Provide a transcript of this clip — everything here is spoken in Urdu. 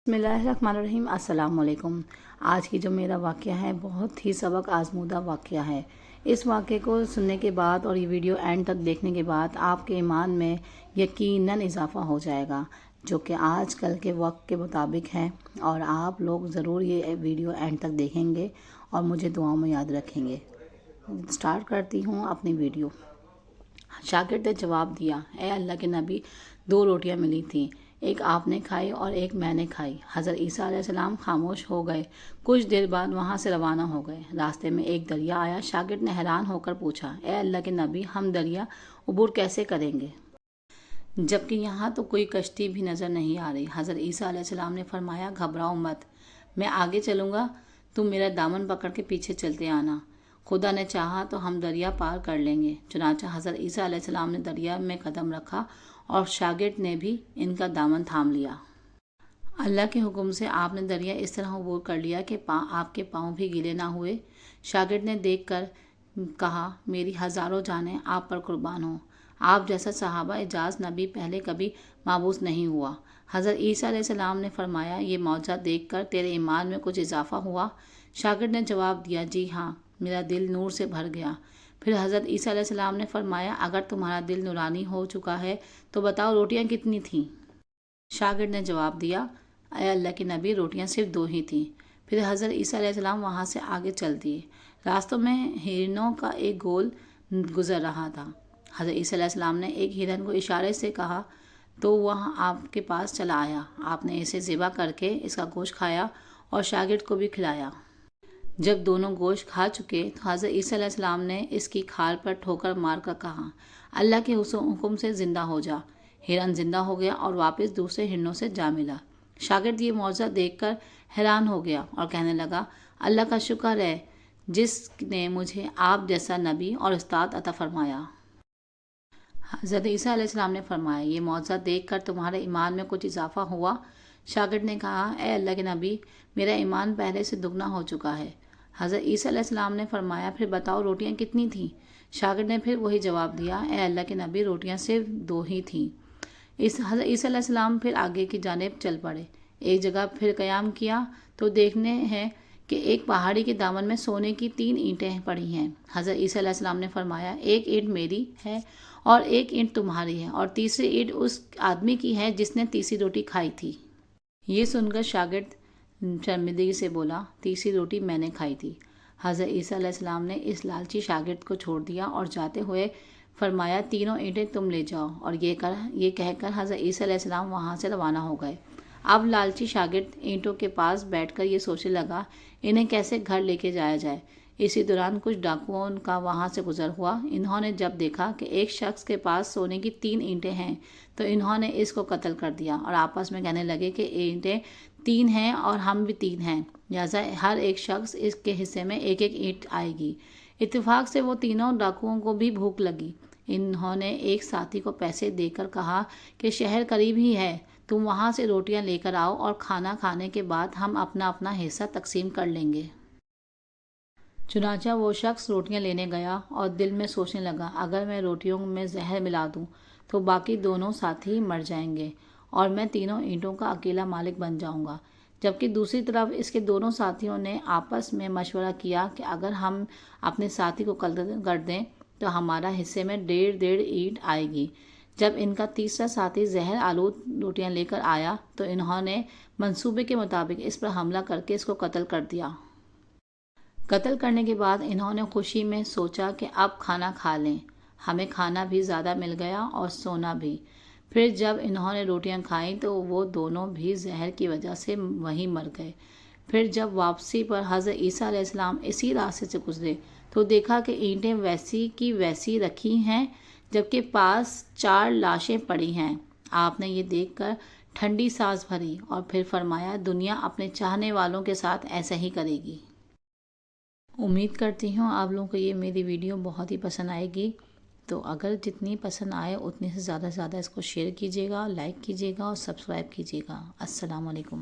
بسم اللہ الرحمن الرحیم۔ السلام علیکم۔ آج کی جو میرا واقعہ ہے بہت ہی سبق آزمودہ واقعہ ہے۔ اس واقعے کو سننے کے بعد اور یہ ویڈیو اینڈ تک دیکھنے کے بعد آپ کے ایمان میں یقیناً اضافہ ہو جائے گا، جو کہ آج کل کے وقت کے مطابق ہے، اور آپ لوگ ضرور یہ ویڈیو اینڈ تک دیکھیں گے اور مجھے دعاؤں میں یاد رکھیں گے۔ سٹارٹ کرتی ہوں اپنی ویڈیو۔ شاگرد نے جواب دیا، اے اللہ کے نبی، 2 روٹیاں ملی تھیں، ایک آپ نے کھائی اور ایک میں نے کھائی۔ حضرت عیسیٰ علیہ السلام خاموش ہو گئے، کچھ دیر بعد وہاں سے روانہ ہو گئے۔ راستے میں ایک دریا آیا۔ شاگرد نے حیران ہو کر پوچھا، اے اللہ کے نبی، ہم دریا عبور کیسے کریں گے، جبکہ یہاں تو کوئی کشتی بھی نظر نہیں آ رہی؟ حضرت عیسیٰ علیہ السلام نے فرمایا، گھبراؤ مت، میں آگے چلوں گا، تم میرا دامن پکڑ کے پیچھے چلتے آنا، خدا نے چاہا تو ہم دریا پار کر لیں گے۔ چنانچہ حضرت عیسیٰ علیہ السلام نے دریا میں قدم رکھا اور شاگرد نے بھی ان کا دامن تھام لیا۔ اللہ کے حکم سے آپ نے دریا اس طرح عبور کر لیا کہ آپ کے پاؤں بھی گیلے نہ ہوئے۔ شاگرد نے دیکھ کر کہا، میری ہزاروں جانیں آپ پر قربان ہوں، آپ جیسا صحابہ اعجاز نبی پہلے کبھی مبعوث نہیں ہوا۔ حضرت عیسیٰ علیہ السلام نے فرمایا، یہ معجزہ دیکھ کر تیرے ایمان میں کچھ اضافہ ہوا؟ شاگرد نے جواب دیا، جی ہاں، میرا دل نور سے بھر گیا۔ پھر حضرت عیسیٰ علیہ السلام نے فرمایا، اگر تمہارا دل نورانی ہو چکا ہے تو بتاؤ روٹیاں کتنی تھیں؟ شاگرد نے جواب دیا، اے اللہ کے نبی، روٹیاں صرف 2 ہی تھیں۔ پھر حضرت عیسیٰ علیہ السلام وہاں سے آگے چل دیے۔ راستوں میں ہرنوں کا ایک گول گزر رہا تھا۔ حضرت عیسیٰ علیہ السلام نے ایک ہرن کو اشارے سے کہا تو وہ آپ کے پاس چلا آیا۔ آپ نے اسے ذبح کر کے اس کا گوشت کھایا اور شاگرد کو بھی کھلایا۔ جب دونوں گوشت کھا چکے تو حضرت عیسیٰ علیہ السلام نے اس کی کھال پر ٹھوکر مار کر کہا، اللہ کے حکم سے زندہ ہو جا۔ ہرن زندہ ہو گیا اور واپس دوسرے ہرنوں سے جا ملا۔ شاگرد یہ معجزہ دیکھ کر حیران ہو گیا اور کہنے لگا، اللہ کا شکر ہے جس نے مجھے آپ جیسا نبی اور استاد عطا فرمایا۔ حضرت عیسیٰ علیہ السلام نے فرمایا، یہ معجزہ دیکھ کر تمہارے ایمان میں کچھ اضافہ ہوا؟ شاگرد نے کہا، اے اللہ کے نبی، میرا ایمان پہلے سے دگنا ہو چکا ہے۔ حضرت عیسیٰ علیہ السلام نے فرمایا، پھر بتاؤ روٹیاں کتنی تھیں؟ شاگرد نے پھر وہی جواب دیا، اے اللہ کے نبی، روٹیاں صرف 2 ہی تھیں۔ حضرت عیسیٰ علیہ السلام پھر آگے کی جانب چل پڑے۔ ایک جگہ پھر قیام کیا تو دیکھنے ہیں کہ ایک پہاڑی کے دامن میں سونے کی 3 اینٹیں پڑی ہیں۔ حضرت عیسیٰ علیہ السلام نے فرمایا، ایک اینٹ میری ہے اور ایک اینٹ تمہاری ہے اور تیسری اینٹ اس آدمی کی ہے جس نے تیسری روٹی کھائی تھی۔ یہ سن کر شاگرد شرمندگی سے بولا، تیسری روٹی میں نے کھائی تھی۔ حضرت عیسیٰ علیہ السلام نے اس لالچی شاگرد کو چھوڑ دیا اور جاتے ہوئے فرمایا، 3 اینٹیں تم لے جاؤ، اور یہ کہہ کر حضرت عیسیٰ علیہ السلام وہاں سے روانہ ہو گئے۔ اب لالچی شاگرد اینٹوں کے پاس بیٹھ کر یہ سوچنے لگا، انہیں کیسے گھر لے کے جایا جائے۔ اسی دوران کچھ ڈاکوؤں کا وہاں سے گزر ہوا۔ انہوں نے جب دیکھا کہ ایک شخص کے پاس سونے کی 3 اینٹیں ہیں تو انہوں نے اس کو قتل کر دیا اور آپس میں کہنے لگے کہ اینٹیں 3 ہیں اور ہم بھی 3 ہیں، لہٰذا ہر ایک شخص اس کے حصے میں ایک ایک اینٹ آئے گی۔ اتفاق سے وہ تینوں ڈاکوؤں کو بھی بھوک لگی۔ انہوں نے ایک ساتھی کو پیسے دے کر کہا کہ شہر قریب ہی ہے، تم وہاں سے روٹیاں لے کر آؤ اور کھانا کھانے کے بعد ہم اپنا اپنا حصہ تقسیم کر لیں گے۔ چنانچہ وہ شخص روٹیاں لینے گیا اور دل میں سوچنے لگا، اگر میں روٹیوں میں زہر ملا دوں تو باقی دونوں ساتھی مر جائیں گے اور میں تینوں اینٹوں کا اکیلا مالک بن جاؤں گا۔ جبکہ دوسری طرف اس کے دونوں ساتھیوں نے آپس میں مشورہ کیا کہ اگر ہم اپنے ساتھی کو قتل کر دیں تو ہمارا حصے میں 1.5 اینٹ آئے گی۔ جب ان کا تیسرا ساتھی زہر آلود روٹیاں لے کر آیا تو انہوں نے منصوبے کے مطابق اس پر حملہ کر کے اس کو قتل کر دیا۔ قتل کرنے کے بعد انہوں نے خوشی میں سوچا کہ اب کھانا کھا لیں، ہمیں کھانا بھی زیادہ مل گیا اور سونا بھی۔ پھر جب انہوں نے روٹیاں کھائیں تو وہ دونوں بھی زہر کی وجہ سے وہیں مر گئے۔ پھر جب واپسی پر حضرت عیسیٰ علیہ السلام اسی راستے سے گزرے تو دیکھا کہ اینٹیں ویسی کی ویسی رکھی ہیں جبکہ پاس 4 لاشیں پڑی ہیں۔ آپ نے یہ دیکھ کر ٹھنڈی سانس بھری اور پھر فرمایا، دنیا اپنے چاہنے والوں کے ساتھ ایسا ہی کرے گی۔ امید کرتی ہوں آپ لوگوں کو یہ میری ویڈیو بہت ہی پسند آئے گی، تو اگر جتنی پسند آئے اتنی سے زیادہ اس کو شیئر کیجیے گا، لائک کیجیے گا اور سبسکرائب کیجیے گا۔ السلام علیکم۔